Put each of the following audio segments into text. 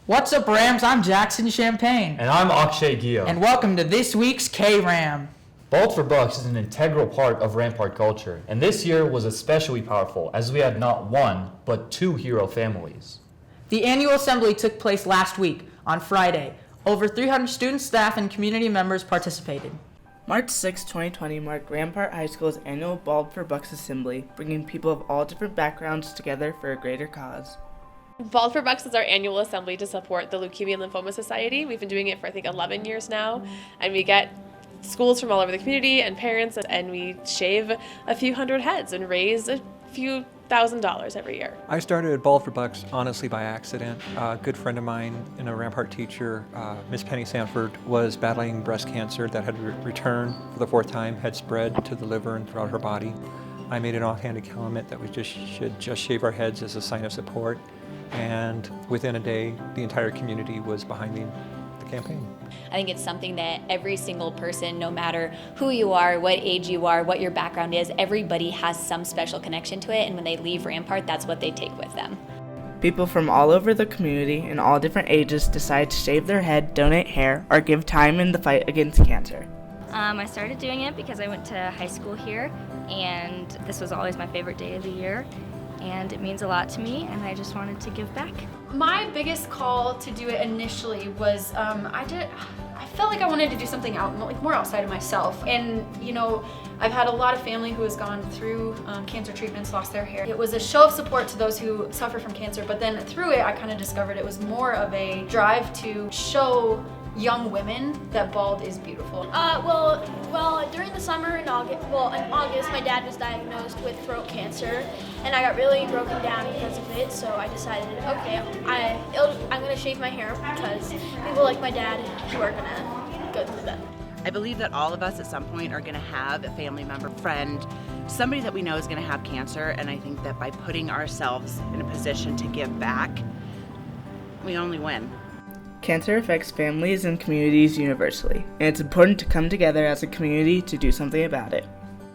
What's up, Rams? I'm Jackson Champagne. And I'm Akshay Gio. And welcome to this week's K-Ram. Bald for Bucks is an integral part of Rampart culture, and this year was especially powerful as we had not one, but two hero families. The annual assembly took place last week, on Friday. Over 300 students, staff, and community members participated. March 6, 2020 marked Rampart High School's annual Bald for Bucks assembly, bringing people of all different backgrounds together for a greater cause. Bald for Bucks is our annual assembly to support the Leukemia and Lymphoma Society. We've been doing it for, 11 years now, and we get schools from all over the community and parents, and we shave a few hundred heads and raise a few $1,000 every year. I started Bald for Bucks honestly by accident. A good friend of mine and a Rampart teacher, Miss Penny Sanford, was battling breast cancer that had returned for the fourth time, had spread to the liver and throughout her body. I made an offhanded comment that we should just shave our heads as a sign of support. And within a day, the entire community was behind the campaign. I think it's something that every single person, no matter who you are, what age you are, what your background is, everybody has some special connection to it, and when they leave Rampart, that's what they take with them. People from all over the community in all different ages decide to shave their head, donate hair, or give time in the fight against cancer. I started doing it because I went to high school here, and this was always my favorite day of the year. And it means a lot to me, and I just wanted to give back. My biggest call to do it initially was I felt like I wanted to do something more outside of myself. And I've had a lot of family who has gone through cancer treatments, lost their hair. It was a show of support to those who suffer from cancer, but then through it I kind of discovered it was more of a drive to show young women that bald is beautiful. Well, during the summer in August, my dad was diagnosed with throat cancer, and I got really broken down because of it. So I decided, okay, I'm gonna shave my hair because people like my dad who are gonna go through that. I believe that all of us at some point are gonna have a family member, friend, somebody that we know is gonna have cancer, and I think that by putting ourselves in a position to give back, we only win. Cancer affects families and communities universally, and it's important to come together as a community to do something about it.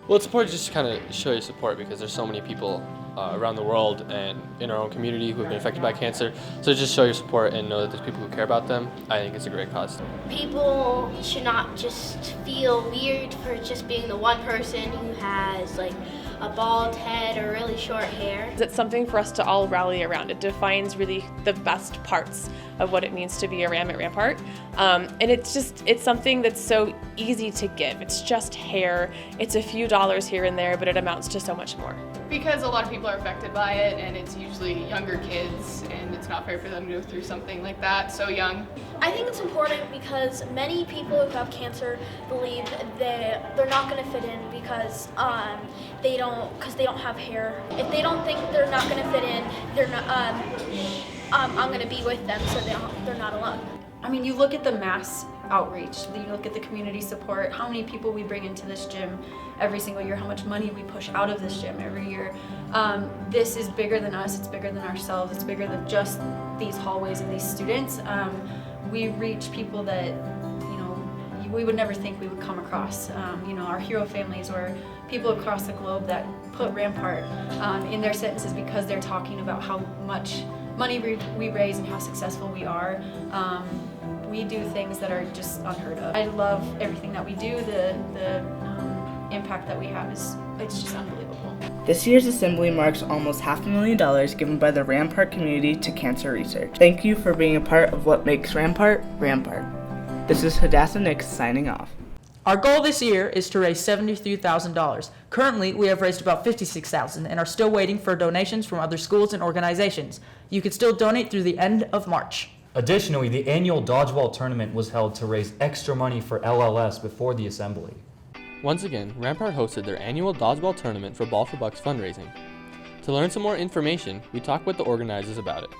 Well, it's important just to kind of show your support because there's so many people around the world and in our own community who have been affected by cancer. So just show your support and know that there's people who care about them. I think it's a great cause. People should not just feel weird for just being the one person who has a bald head or really short hair. It's something for us to all rally around. It defines really the best parts of what it means to be a Ram at Rampart. And it's something that's so easy to give. It's just hair. It's a few dollars here and there, but it amounts to so much more. Because a lot of people are affected by it, and it's usually younger kids, and it's not fair for them to go through something like that so young. I think it's important because many people who have cancer believe that they're not going to fit in because they don't have hair. If they don't think they're not going to fit in, they're not. I'm going to be with them so they're not alone. I mean, you look at the mass outreach, you look at the community support, how many people we bring into this gym every single year, how much money we push out of this gym every year. This is bigger than us, it's bigger than ourselves, it's bigger than just these hallways and these students. We reach people that we would never think we would come across. Our hero families or people across the globe that put Rampart in their sentences because they're talking about how much money we raise and how successful we are. We do things that are just unheard of. I love everything that we do. The impact that we have it's just unbelievable. This year's assembly marks almost $500,000 given by the Rampart community to cancer research. Thank you for being a part of what makes Rampart, Rampart. This is Hadassah Nix signing off. Our goal this year is to raise $73,000. Currently, we have raised about $56,000 and are still waiting for donations from other schools and organizations. You can still donate through the end of March. Additionally, the annual Dodgeball Tournament was held to raise extra money for LLS before the assembly. Once again, Rampart hosted their annual Dodgeball Tournament for Bald for Bucks fundraising. To learn some more information, we talked with the organizers about it.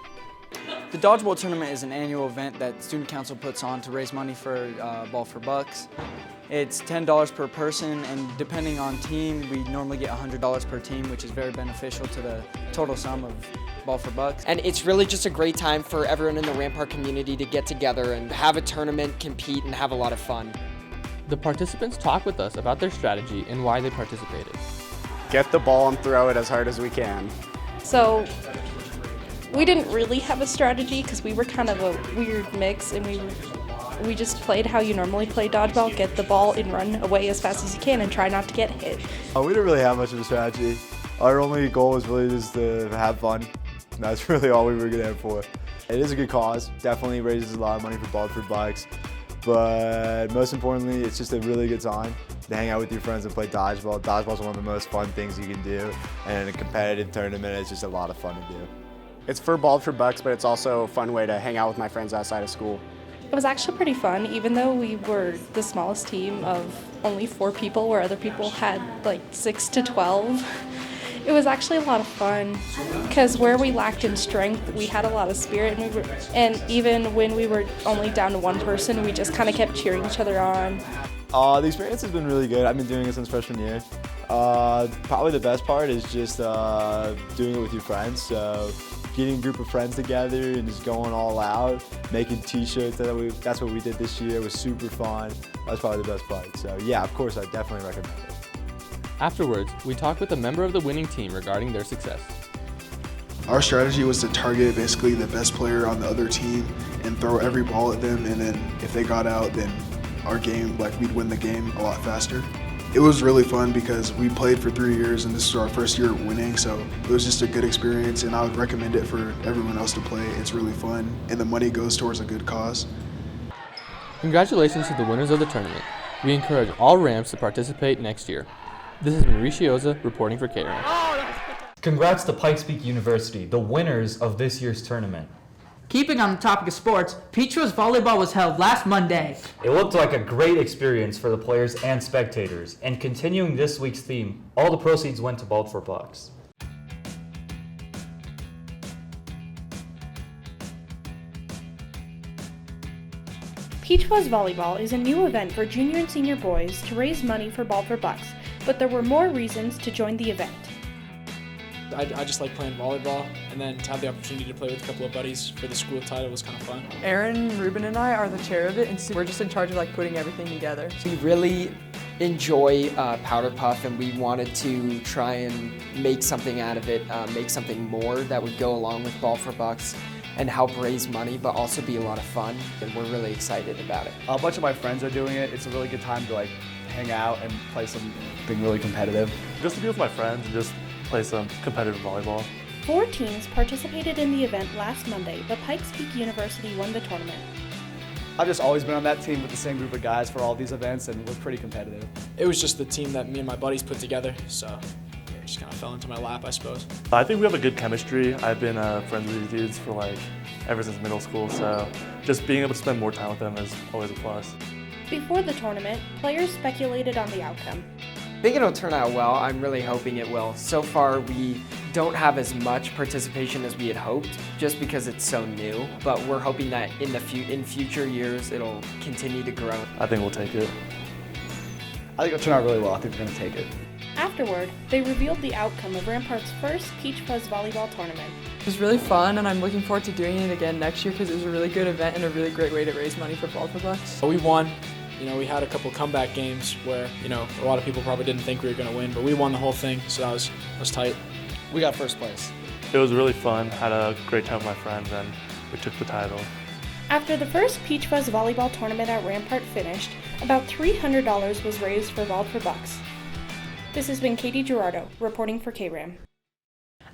The Dodgeball Tournament is an annual event that Student Council puts on to raise money for Bald for Bucks. It's $10 per person, and depending on team, we normally get $100 per team, which is very beneficial to the total sum of Bald for Bucks. And it's really just a great time for everyone in the Rampart community to get together and have a tournament, compete, and have a lot of fun. The participants talked with us about their strategy and why they participated. Get the ball and throw it as hard as we can. So We didn't really have a strategy because we were kind of a weird mix, and we just played how you normally play dodgeball, get the ball and run away as fast as you can and try not to get hit. We didn't really have much of a strategy. Our only goal was really just to have fun. That's really all we were there for. It is a good cause, definitely raises a lot of money for Ball for Bucks, but most importantly, it's just a really good time to hang out with your friends and play dodgeball. Dodgeball is one of the most fun things you can do, and in a competitive tournament, it's just a lot of fun to do. It's for Ball for Bucks, but it's also a fun way to hang out with my friends outside of school. It was actually pretty fun, even though we were the smallest team of only 4 people, where other people had like 6 to 12. It was actually a lot of fun because where we lacked in strength, we had a lot of spirit, and even when we were only down to 1 person, we just kind of kept cheering each other on. The experience has been really good. I've been doing it since freshman year. Probably the best part is just doing it with your friends. So getting a group of friends together and just going all out, making t-shirts. That's what we did this year. It was super fun. That was probably the best part. So yeah, of course, I definitely recommend it. Afterwards, we talked with a member of the winning team regarding their success. Our strategy was to target basically the best player on the other team and throw every ball at them, and then if they got out, then our game, we'd win the game a lot faster. It was really fun because we played for 3 years and this is our first year winning, so it was just a good experience, and I would recommend it for everyone else to play. It's really fun and the money goes towards a good cause. Congratulations to the winners of the tournament. We encourage all Rams to participate next year. This has been Rishioza reporting for Kram. Congrats to Pikes Peak University, the winners of this year's tournament. Keeping on the topic of sports, Peach Fuzz Volleyball was held last Monday. It looked like a great experience for the players and spectators. And continuing this week's theme, all the proceeds went to Ball for Bucks. Peach Fuzz Volleyball is a new event for junior and senior boys to raise money for Ball for Bucks, but there were more reasons to join the event. I just like playing volleyball, and then to have the opportunity to play with a couple of buddies for the school title was kind of fun. Aaron, Ruben, and I are the chair of it, and we're just in charge of putting everything together. We really enjoy Powder Puff, and we wanted to try and make something out of it, make something more that would go along with Ball for Bucks and help raise money, but also be a lot of fun, and we're really excited about it. A bunch of my friends are doing it. It's a really good time to hang out and play something really competitive. Just to be with my friends and just play some competitive volleyball. 4 teams participated in the event last Monday, but Pikes Peak University won the tournament. I've just always been on that team with the same group of guys for all these events, and we're pretty competitive. It was just the team that me and my buddies put together, so it just kind of fell into my lap, I suppose. I think we have a good chemistry. I've been friends with these dudes for ever since middle school, so just being able to spend more time with them is always a plus. Before the tournament, players speculated on the outcome. I think it'll turn out well. I'm really hoping it will. So far, we don't have as much participation as we had hoped, just because it's so new. But we're hoping that in future years, it'll continue to grow. I think we'll take it. I think it'll turn out really well. I think we're going to take it. Afterward, they revealed the outcome of Rampart's first Peach Fuzz Volleyball Tournament. It was really fun, and I'm looking forward to doing it again next year because it was a really good event and a really great way to raise money for Ball for Bucks. We won. We had a couple comeback games where, a lot of people probably didn't think we were going to win, but we won the whole thing, so that was tight. We got first place. It was really fun, had a great time with my friends, and we took the title. After the first Peach Fuzz Volleyball Tournament at Rampart finished, about $300 was raised for Ball for Bucks. This has been Katie Gerardo, reporting for KRAM.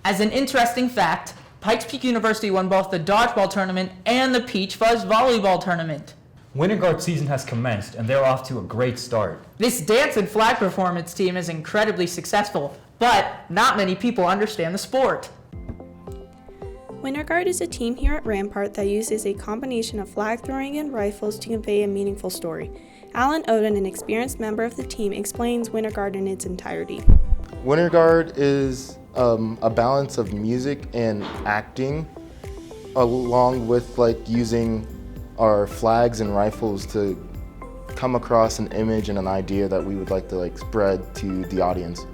As an interesting fact, Pikes Peak University won both the Dodgeball Tournament and the Peach Fuzz Volleyball Tournament. Winter Guard season has commenced, and they're off to a great start. This dance and flag performance team is incredibly successful, but not many people understand the sport. Winter Guard is a team here at Rampart that uses a combination of flag throwing and rifles to convey a meaningful story. Alan Oden, an experienced member of the team, explains Winter Guard in its entirety. Winter Guard is a balance of music and acting, along with using our flags and rifles to come across an image and an idea that we would like to spread to the audience.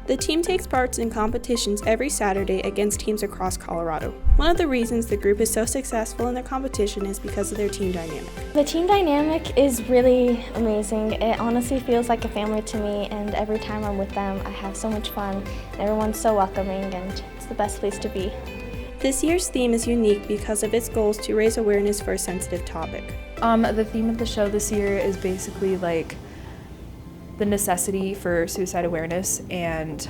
The team takes part in competitions every Saturday against teams across Colorado. One of the reasons the group is so successful in their competition is because of their team dynamic. The team dynamic is really amazing. It honestly feels like a family to me, and every time I'm with them, I have so much fun. Everyone's so welcoming, and it's the best place to be. This year's theme is unique because of its goals to raise awareness for a sensitive topic. The theme of the show this year is basically like the necessity for suicide awareness, and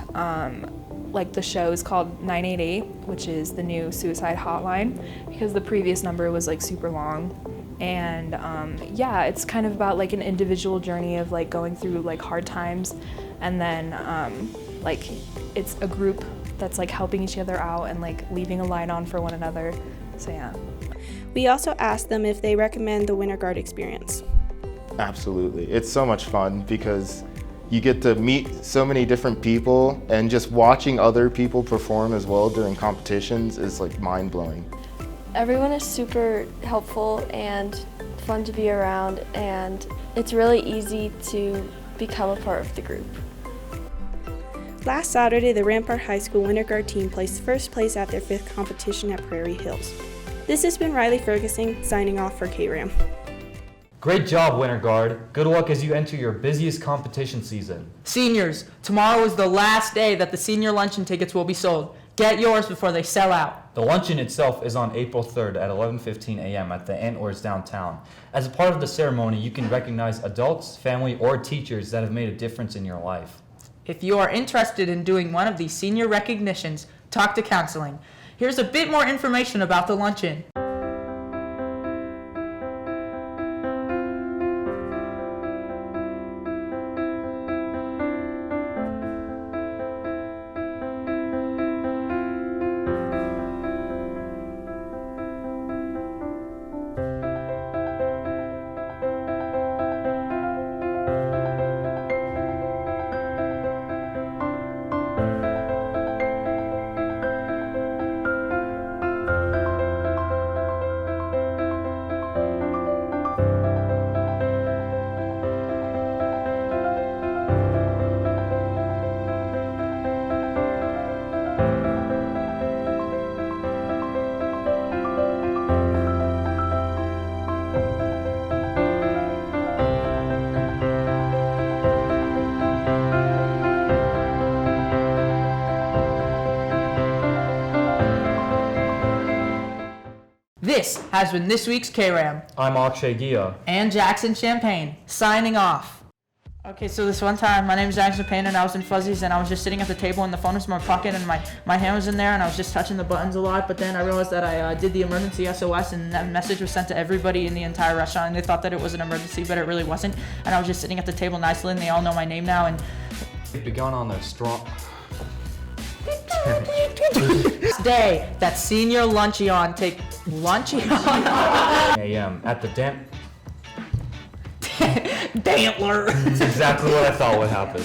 like the show is called 988, which is the new suicide hotline, because the previous number was like super long. And yeah, it's kind of about like an individual journey of like going through like hard times, and then like it's a group that's like helping each other out and like leaving a light on for one another. So yeah. We also asked them if they recommend the Winter Guard experience. Absolutely. It's so much fun because you get to meet so many different people, and just watching other people perform as well during competitions is like mind-blowing. Everyone is super helpful and fun to be around, and it's really easy to become a part of the group. Last Saturday, the Rampart High School Winter Guard team placed first place at their 5th competition at Prairie Hills. This has been Riley Ferguson signing off for KRAM. Great job, Winter Guard. Good luck as you enter your busiest competition season. Seniors, tomorrow is the last day that the senior luncheon tickets will be sold. Get yours before they sell out. The luncheon itself is on April 3rd at 11:15 a.m. at the Antlers downtown. As a part of the ceremony, you can recognize adults, family, or teachers that have made a difference in your life. If you are interested in doing one of these senior recognitions, talk to counseling. Here's a bit more information about the luncheon. This has been this week's KRAM. I'm Akshay Gia. And Jackson Champagne, signing off. Okay, so this one time, my name is Jackson Champagne, and I was in Fuzzies, and I was just sitting at the table, and the phone was in my pocket, and my hand was in there, and I was just touching the buttons a lot, but then I realized that I did the emergency SOS, and that message was sent to everybody in the entire restaurant, and they thought that it was an emergency, but it really wasn't, and I was just sitting at the table nicely, and they all know my name now, and... We've begun on a strong... Day that senior Luncheon take... Luncheon? a.m. at the Dantler. That's exactly what I thought would happen.